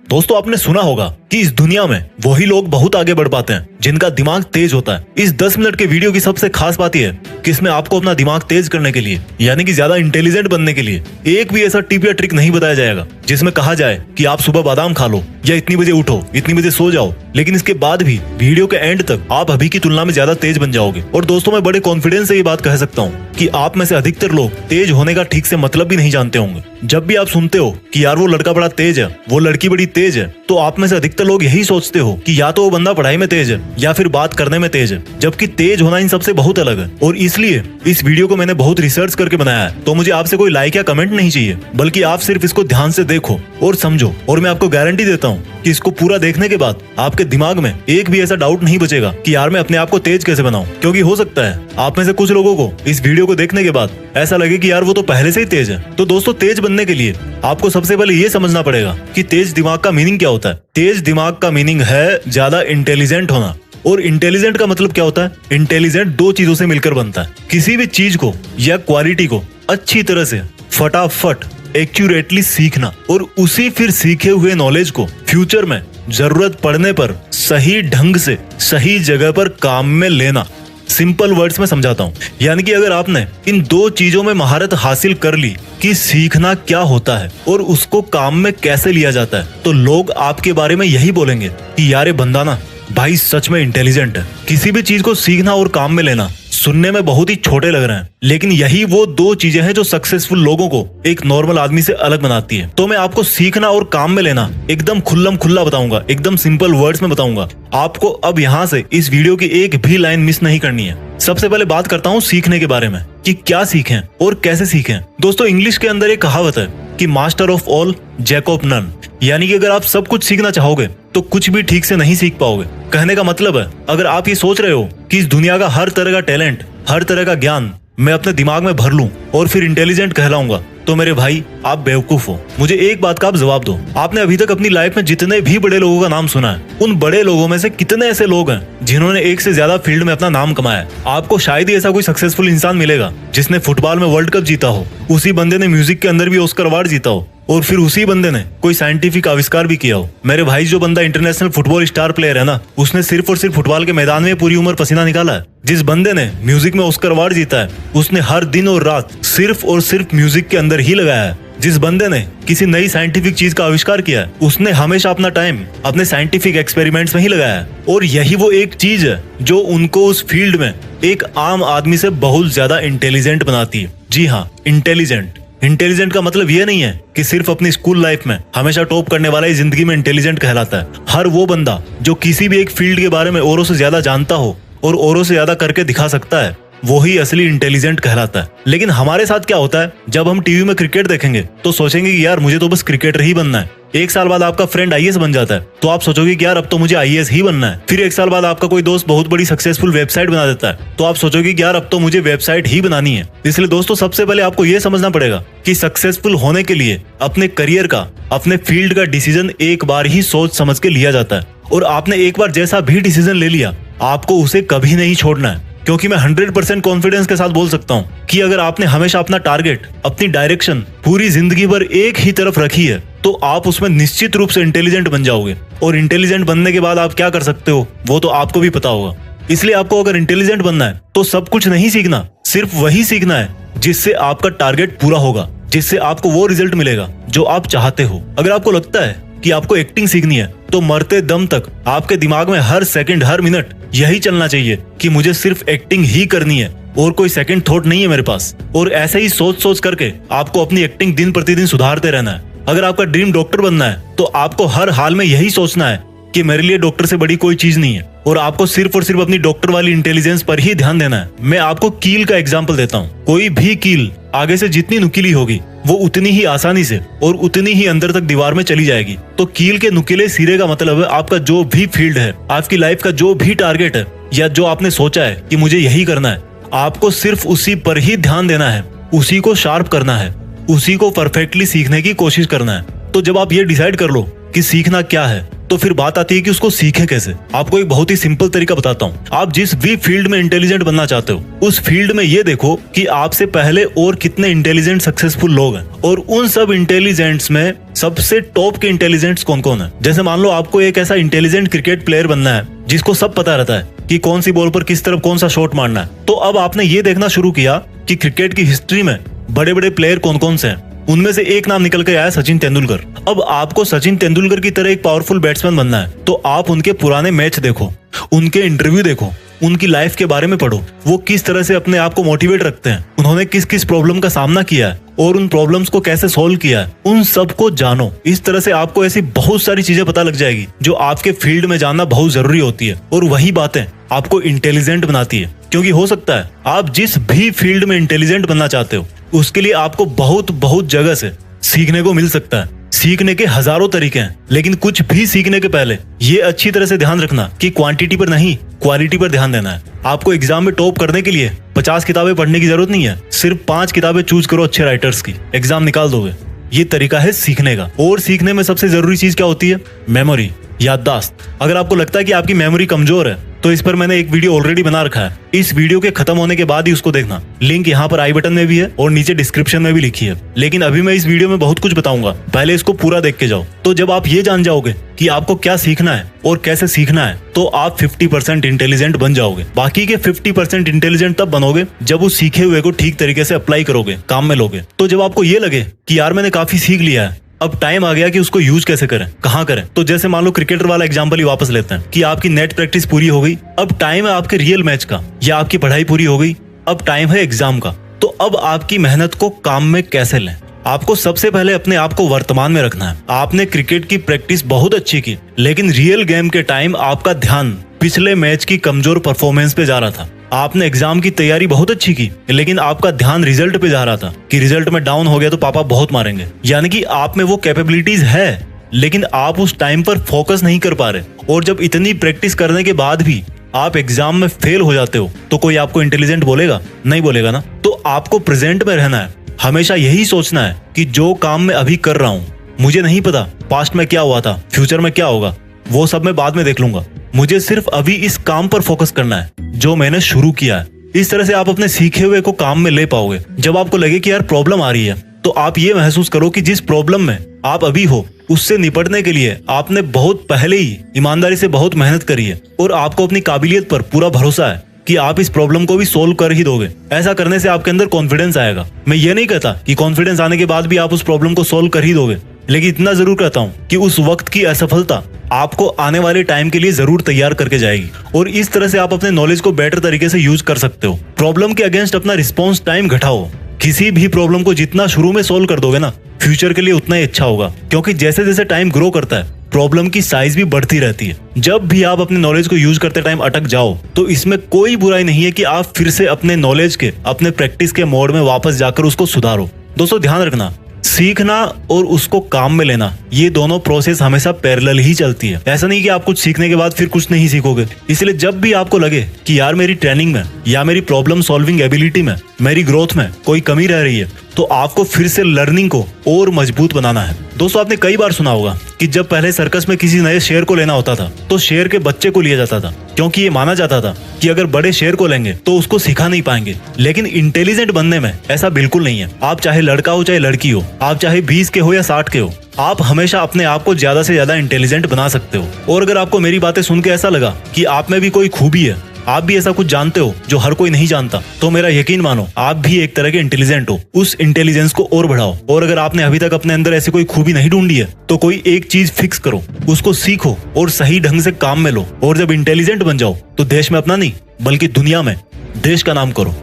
दोस्तों आपने सुना होगा कि इस दुनिया में वही लोग बहुत आगे बढ़ पाते हैं जिनका दिमाग तेज होता है। इस 10 मिनट के वीडियो की सबसे खास बात यह है कि इसमें आपको अपना दिमाग तेज करने के लिए यानी कि ज्यादा इंटेलिजेंट बनने के लिए एक भी ऐसा टिप या ट्रिक नहीं बताया जाएगा जिसमें कहा जाए कि आप सुबह बादाम खा लो या इतनी बजे उठो, इतनी बजे सो जाओ। लेकिन इसके बाद भी वीडियो के एंड तक आप अभी की तुलना में ज्यादा तेज बन जाओगे। और दोस्तों मैं बड़े कॉन्फिडेंस से ये बात कह सकता हूँ कि आप में से अधिकतर लोग तेज होने का ठीक से मतलब भी नहीं जानते होंगे। जब भी आप सुनते हो कि यार वो लड़का बड़ा तेज है, वो लड़की बड़ी तेज है, तो आप में से अधिकतर लोग यही सोचते हो कि या तो वो बंदा पढ़ाई में तेज है या फिर बात करने में तेज है, जबकि तेज होना इन सबसे बहुत अलग है। और इसलिए इस वीडियो को मैंने बहुत रिसर्च करके बनाया है। तो मुझे आपसे कोई लाइक या कमेंट नहीं चाहिए, बल्कि आप सिर्फ इसको ध्यान से देखो और समझो। और मैं आपको गारंटी देता हूँ कि इसको पूरा देखने के बाद आपके दिमाग में एक भी ऐसा डाउट नहीं बचेगा कि यार मैं अपने आप को तेज कैसे बनाऊं। क्योंकि हो सकता है आप में से कुछ लोगों को इस वीडियो को देखने के बाद ऐसा लगे कि यार वो तो पहले से ही तेज है। तो दोस्तों तेज बनने के लिए आपको सबसे पहले ये समझना पड़ेगा कि तेज दिमाग का मीनिंग क्या होता है। तेज दिमाग का मीनिंग है ज्यादा इंटेलिजेंट होना। और इंटेलिजेंट का मतलब क्या होता है? इंटेलिजेंट दो चीजों से मिलकर बनता है। किसी भी चीज को या क्वालिटी को अच्छी तरह से फटाफट एक्यूरेटली सीखना और उसी फिर सीखे हुए नॉलेज को फ्यूचर में जरूरत पड़ने पर सही ढंग से सही जगह पर काम में लेना। सिंपल वर्ड्स में समझाता हूँ, यानी कि अगर आपने इन दो चीजों में महारत हासिल कर ली कि सीखना क्या होता है और उसको काम में कैसे लिया जाता है, तो लोग आपके बारे में यही बोलेंगे कि यार ये बंदा ना भाई सच में इंटेलिजेंट है। किसी भी चीज को सीखना और काम में लेना सुनने में बहुत ही छोटे लग रहे हैं, लेकिन यही वो दो चीजें हैं जो सक्सेसफुल लोगों को एक नॉर्मल आदमी से अलग बनाती है। तो मैं आपको सीखना और काम में लेना एकदम खुल्लम खुल्ला बताऊंगा, एकदम सिंपल वर्ड्स में बताऊंगा। आपको अब यहाँ से इस वीडियो की एक भी लाइन मिस नहीं करनी है। सबसे पहले बात करता हूँ सीखने के बारे में कि क्या सीखें और कैसे सीखें। दोस्तों इंग्लिश के अंदर एक कहावत है कि master of all jack of none, यानी कि अगर आप सब कुछ सीखना चाहोगे तो कुछ भी ठीक से नहीं सीख पाओगे। कहने का मतलब है अगर आप ये सोच रहे हो कि इस दुनिया का हर तरह का टैलेंट, हर तरह का ज्ञान मैं अपने दिमाग में भर लूं और फिर इंटेलिजेंट कहलाऊंगा, तो मेरे भाई आप बेवकूफ हो। मुझे एक बात का आप जवाब दो, आपने अभी तक अपनी लाइफ में जितने भी बड़े लोगों का नाम सुना है, उन बड़े लोगों में से कितने ऐसे लोग हैं जिन्होंने एक से ज्यादा फील्ड में अपना नाम कमाया है? आपको शायद ही ऐसा कोई सक्सेसफुल इंसान मिलेगा जिसने फुटबॉल में वर्ल्ड कप जीता हो, उसी बंदे ने म्यूजिक के अंदर भी ऑस्कर अवार्ड जीता हो, और फिर उसी बंदे ने कोई साइंटिफिक आविष्कार भी किया हो। मेरे भाई जो बंदा इंटरनेशनल फुटबॉल स्टार प्लेयर है ना, उसने सिर्फ और सिर्फ फुटबॉल के मैदान में पूरी उम्र पसीना निकाला है। जिस बंदे ने म्यूजिक में ऑस्कर अवार्ड जीता है, उसने हर दिन और रात सिर्फ और सिर्फ म्यूजिक के अंदर ही लगाया है। जिस बंदे ने किसी नई साइंटिफिक चीज का आविष्कार किया है, उसने हमेशा अपना टाइम अपने साइंटिफिक एक्सपेरिमेंट्स में ही लगाया है। और यही वो एक चीज है जो उनको उस फील्ड में एक आम आदमी से बहुत ज्यादा इंटेलिजेंट बनाती है। जी हाँ, इंटेलिजेंट। इंटेलिजेंट का मतलब ये नहीं है कि सिर्फ अपनी स्कूल लाइफ में हमेशा टॉप करने वाला ही जिंदगी में इंटेलिजेंट कहलाता है। हर वो बंदा जो किसी भी एक फील्ड के बारे में औरों से ज्यादा जानता हो और औरों से ज्यादा करके दिखा सकता है, वो ही असली इंटेलिजेंट कहलाता है। लेकिन हमारे साथ क्या होता है, जब हम टीवी में क्रिकेट देखेंगे तो सोचेंगे कि यार मुझे तो बस क्रिकेटर ही बनना है। एक साल बाद आपका फ्रेंड आईएएस बन जाता है तो आप सोचोगे कि यार अब तो मुझे आईएएस ही बनना है। फिर एक साल बाद आपका कोई दोस्त बहुत बड़ी सक्सेसफुल वेबसाइट बना देता है तो आप सोचोगे कि यार अब तो मुझे वेबसाइट ही बनानी है। इसलिए दोस्तों सबसे पहले आपको यह समझना पड़ेगा कि सक्सेसफुल होने के लिए अपने करियर का, अपने फील्ड का डिसीजन एक बार ही सोच समझ के लिया जाता है। और आपने एक बार जैसा भी डिसीजन ले लिया, आपको उसे कभी नहीं छोड़ना है। क्योंकि मैं 100% कॉन्फिडेंस के साथ बोल सकता हूँ कि अगर आपने हमेशा अपना टारगेट, अपनी डायरेक्शन पूरी जिंदगी भर एक ही तरफ रखी है, तो आप उसमें निश्चित रूप से इंटेलिजेंट बन जाओगे। और इंटेलिजेंट बनने के बाद आप क्या कर सकते हो वो तो आपको भी पता होगा। इसलिए आपको अगर इंटेलिजेंट बनना है तो सब कुछ नहीं सीखना, सिर्फ वही सीखना है जिससे आपका टारगेट पूरा होगा, जिससे आपको वो रिजल्ट मिलेगा जो आप चाहते हो। अगर आपको लगता है कि आपको एक्टिंग सीखनी है तो मरते दम तक आपके दिमाग में हर सेकंड, हर मिनट यही चलना चाहिए कि मुझे सिर्फ एक्टिंग ही करनी है और कोई सेकंड थॉट नहीं है मेरे पास। और ऐसे ही सोच सोच करके आपको अपनी एक्टिंग दिन प्रतिदिन सुधारते रहना है। अगर आपका ड्रीम डॉक्टर बनना है तो आपको हर हाल में यही सोचना है कि मेरे लिए डॉक्टर से बड़ी कोई चीज नहीं है, और आपको सिर्फ और सिर्फ अपनी डॉक्टर वाली इंटेलिजेंस पर ही ध्यान देना है। मैं आपको कील का एग्जांपल देता हूँ। कोई भी कील आगे से जितनी नुकीली होगी वो उतनी ही आसानी से और उतनी ही अंदर तक दीवार में चली जाएगी। तो कील के नुकीले सिरे का मतलब है आपका जो भी फील्ड है, आपकी लाइफ का जो भी टारगेट है, या जो आपने सोचा है कि मुझे यही करना है, आपको सिर्फ उसी पर ही ध्यान देना है, उसी को शार्प करना है, उसी को परफेक्टली सीखने की कोशिश करना है। तो जब आप ये डिसाइड कर लो कि सीखना क्या है तो फिर बात आती है कि उसको सीखे कैसे। आपको एक बहुत ही सिंपल तरीका बताता हूँ। आप जिस भी फील्ड में इंटेलिजेंट बनना चाहते हो, उस फील्ड में ये देखो कि आपसे पहले और कितने इंटेलिजेंट सक्सेसफुल लोग हैं, और उन सब इंटेलिजेंट्स में सबसे टॉप के इंटेलिजेंट्स कौन कौन है। जैसे मान लो आपको एक ऐसा इंटेलिजेंट क्रिकेट प्लेयर बनना है जिसको सब पता रहता है कि कौन सी बॉल पर किस तरफ कौन सा शॉट मारना है। तो अब आपने ये देखना शुरू किया कि क्रिकेट की हिस्ट्री में बड़े बड़े प्लेयर कौन कौन से हैं। उनमें से एक नाम निकल के आया सचिन तेंदुलकर। अब आपको सचिन तेंदुलकर की तरह एक पावरफुल बैट्समैन बनना है, तो आप उनके पुराने मैच देखो, उनके इंटरव्यू देखो, उनकी लाइफ के बारे में पढ़ो, वो किस तरह से अपने आप को मोटिवेट रखते हैं, उन्होंने किस किस प्रॉब्लम का सामना किया है और उन प्रॉब्लम्स को कैसे सॉल्व किया है, उन सब को जानो। इस तरह से आपको ऐसी बहुत सारी चीजें पता लग जाएगी जो आपके फील्ड में जानना बहुत जरूरी होती है, और वही बातें आपको इंटेलिजेंट बनाती है। क्योंकि हो सकता है आप जिस भी फील्ड में इंटेलिजेंट बनना चाहते हो, उसके लिए आपको बहुत जगह से सीखने को मिल सकता है। सीखने के हजारों तरीके हैं, लेकिन कुछ भी सीखने के पहले ये अच्छी तरह से ध्यान रखना कि क्वांटिटी पर नहीं, क्वालिटी पर ध्यान देना है। आपको एग्जाम में टॉप करने के लिए 50 किताबें पढ़ने की जरूरत नहीं है, सिर्फ 5 किताबें चूज करो अच्छे राइटर्स की, एग्जाम निकाल दोगे। ये तरीका है सीखने का। और सीखने में सबसे जरूरी चीज क्या होती है? मेमोरी, याददाश्त। अगर आपको लगता है कि आपकी मेमोरी कमजोर है, तो इस पर मैंने एक वीडियो ऑलरेडी बना रखा है। इस वीडियो के खत्म होने के बाद ही उसको देखना। लिंक यहाँ पर आई बटन में भी है और नीचे डिस्क्रिप्शन में भी लिखी है। लेकिन अभी मैं इस वीडियो में बहुत कुछ बताऊंगा, पहले इसको पूरा देख के जाओ। तो जब आप ये जान जाओगे कि आपको क्या सीखना है और कैसे सीखना है, तो आप 50% इंटेलिजेंट बन जाओगे। बाकी के 50% इंटेलिजेंट तब बनोगे जब उस सीखे हुए को ठीक तरीके से अप्लाई करोगे, काम में लोगे। तो जब आपको ये लगे कि यार मैंने काफी सीख लिया है, अब टाइम आ गया कि उसको यूज कैसे करें, कहाँ करें। तो जैसे मान लो क्रिकेटर वाला एग्जांपल ही वापस लेते हैं कि आपकी नेट प्रैक्टिस पूरी हो गई, अब टाइम है आपके रियल मैच का, या आपकी पढ़ाई पूरी हो गई, अब टाइम है एग्जाम का। तो अब आपकी मेहनत को काम में कैसे लें? आपको सबसे पहले अपने आप को वर्तमान में रखना है। आपने क्रिकेट की प्रैक्टिस बहुत अच्छी की, लेकिन रियल गेम के टाइम आपका ध्यान पिछले मैच की कमजोर परफॉर्मेंस पे जा रहा था। आपने एग्जाम की तैयारी बहुत अच्छी की, लेकिन आपका ध्यान रिजल्ट पे जा रहा था कि रिजल्ट में डाउन हो गया तो पापा बहुत मारेंगे। यानी कि आप में वो कैपेबिलिटीज है, लेकिन आप उस टाइम पर फोकस नहीं कर पा रहे। और जब इतनी प्रैक्टिस करने के बाद भी आप एग्जाम में फेल हो जाते हो, तो कोई आपको इंटेलिजेंट बोलेगा? नहीं बोलेगा ना। तो आपको प्रेजेंट में रहना है। हमेशा यही सोचना है कि जो काम मैं अभी कर रहा हूँ, मुझे नहीं पता पास्ट में क्या हुआ था, फ्यूचर में क्या होगा, वो सब मैं बाद में देख लूंगा। मुझे सिर्फ अभी इस काम पर फोकस करना है जो मैंने शुरू किया है। इस तरह से आप अपने सीखे हुए को काम में ले पाओगे। जब आपको लगे कि यार प्रॉब्लम आ रही है, तो आप ये महसूस करो कि जिस प्रॉब्लम में आप अभी हो, उससे निपटने के लिए आपने बहुत पहले ही ईमानदारी से बहुत मेहनत करी है, और आपको अपनी काबिलियत पर पूरा भरोसा है कि आप इस प्रॉब्लम को भी सोल्व कर ही दोगे। ऐसा करने से आपके अंदर कॉन्फिडेंस आएगा। मैं ये नहीं कहता कि कॉन्फिडेंस आने के बाद भी आप उस प्रॉब्लम को सोल्व कर ही दोगे, लेकिन इतना जरूर कहता हूँ कि उस वक्त की असफलता आपको आने वाले टाइम के लिए जरूर तैयार करके जाएगी। और इस तरह से आप अपने नॉलेज को बेटर तरीके से यूज कर सकते हो। प्रॉब्लम के अगेंस्ट अपना रिस्पॉन्स टाइम घटाओ। किसी भी प्रॉब्लम को जितना शुरू में सोल्व कर दोगे ना, फ्यूचर के लिए उतना ही अच्छा होगा। क्योंकि जैसे जैसे टाइम ग्रो करता है, प्रॉब्लम की साइज भी बढ़ती रहती है। जब भी आप अपने नॉलेज को यूज करते टाइम अटक जाओ, तो इसमें कोई बुराई नहीं है कि आप फिर से अपने नॉलेज के, अपने प्रैक्टिस के मोड में वापस जाकर उसको सुधारो। दोस्तों ध्यान रखना, सीखना और उसको काम में लेना, ये दोनों प्रोसेस हमेशा पैरेलल ही चलती है। ऐसा नहीं कि आप कुछ सीखने के बाद फिर कुछ नहीं सीखोगे। इसलिए जब भी आपको लगे कि यार मेरी ट्रेनिंग में या मेरी प्रॉब्लम सॉल्विंग एबिलिटी में, मेरी ग्रोथ में कोई कमी रह रही है, तो आपको फिर से लर्निंग को और मजबूत बनाना है। दोस्तों आपने कई बार सुना होगा कि जब पहले सर्कस में किसी नए शेर को लेना होता था, तो शेर के बच्चे को लिया जाता था, क्योंकि ये माना जाता था कि अगर बड़े शेर को लेंगे तो उसको सिखा नहीं पाएंगे। लेकिन इंटेलिजेंट बनने में ऐसा बिल्कुल नहीं है। आप चाहे लड़का हो चाहे लड़की हो, आप चाहे 20 के हो या 60 के हो, आप हमेशा अपने आप को ज्यादा से ज्यादा इंटेलिजेंट बना सकते हो। और अगर आपको मेरी बातें सुन के ऐसा लगा कि आप में भी कोई खूबी है, आप भी ऐसा कुछ जानते हो जो हर कोई नहीं जानता, तो मेरा यकीन मानो आप भी एक तरह के इंटेलिजेंट हो। उस इंटेलिजेंस को और बढ़ाओ। और अगर आपने अभी तक अपने अंदर ऐसी कोई खूबी नहीं ढूंढी है, तो कोई एक चीज फिक्स करो, उसको सीखो और सही ढंग से काम में लो। और जब इंटेलिजेंट बन जाओ, तो देश में अपना नहीं बल्कि दुनिया में देश का नाम करो।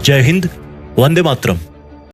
जय हिंद, वंदे मातरम।